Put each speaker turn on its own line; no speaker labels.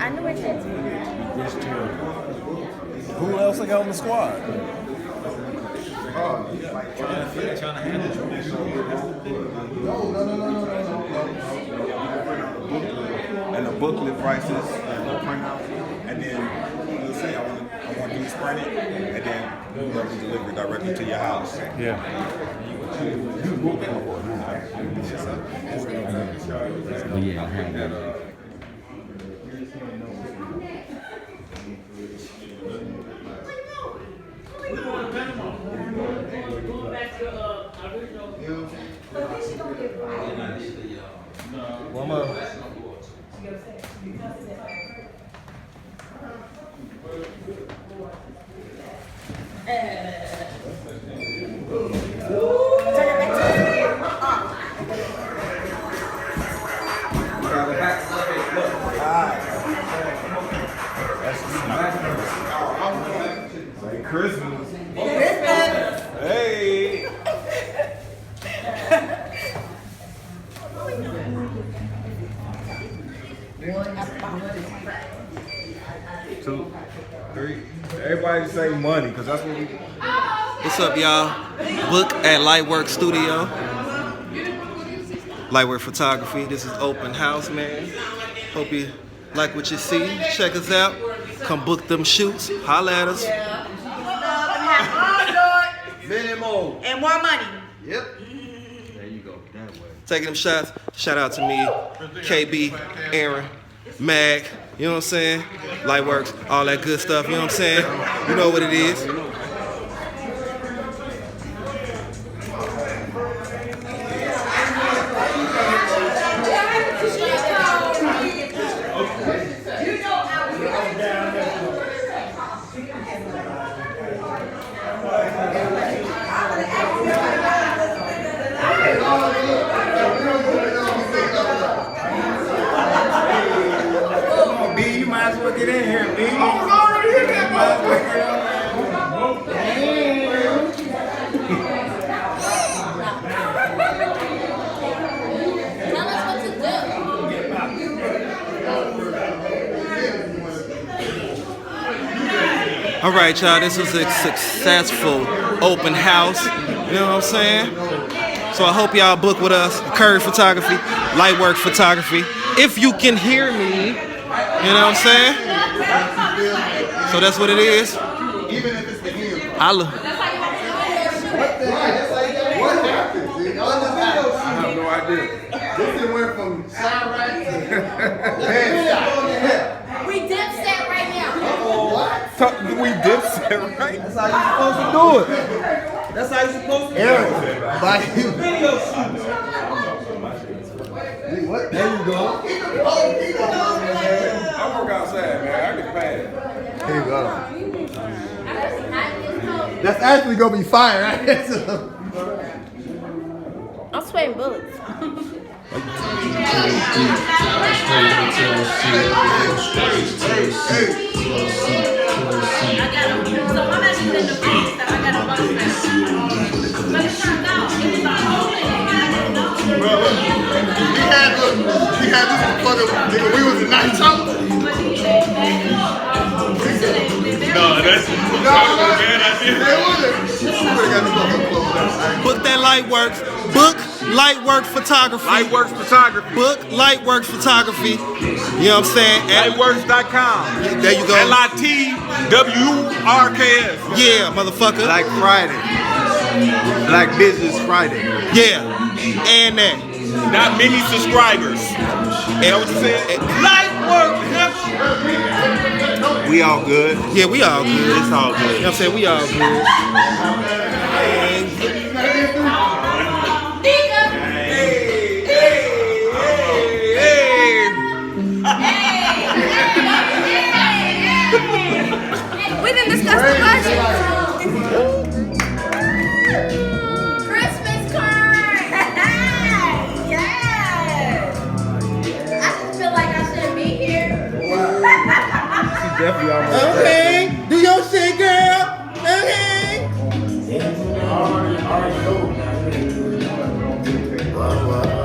I knew it did.
Who else I got on the squad?
And the booklet prices and the printout, and then you say I want these printed, and then we'll deliver directly to your house.
Yeah.
Yeah, I have that.
One more.
Christmas.
Christmas.
Hey. Two, three. Everybody say money, because that's what we.
What's up, y'all? Book at Litewurk Studio. Litewurk Photography. This is open house, man. Hope you like what you see. Check us out. Come book them shoots. Holla at us.
Minimum. And more money.
There you go. That way.
Taking them shots. Shout out to me, KB, Aaron, Mag. You know what I'm saying? Lightworks, all that good stuff. You know what I'm saying? You know what it is.
Get in here, B.
Oh, already hit that Tell us what to do.
All right, y'all, this was a successful open house. You know what I'm saying? So I hope y'all book with us. Acurryphotography, Litewurk Photography. If you can hear me, you know what I'm saying? So that's what it is.
Even if it's the end.
Holla.
What happened, dude? I have no idea. This thing went from side right to
We dip set right now.
we dip set right.
That's how you're supposed to do it. That's how you're supposed to do it. Video shoot.
What?
There you go.
I work outside, man. I get paid.
There you go. That's actually gonna be fire, right?
I'm sweating bullets.
We had this motherfucker nigga, we was in night talk.
Book that Lightworks. Book Litewurk Photography.
Lightworks Photography.
Book Litewurk Photography. You know what I'm saying?
Lightworks.com.
There you go.
LITWRKS.
Yeah, motherfucker.
Like Friday. Black Business Friday.
Yeah. And that.
Not many subscribers.
And what you said?
Lightworks.
We all good.
Yeah, we all good.
It's all good.
You know what I'm saying? We all good.
We didn't discuss the budget. Christmas card. Yes. I feel like I shouldn't be here.
Definitely almost.
Okay. Do your shit, girl. Okay.
I already know.
Well,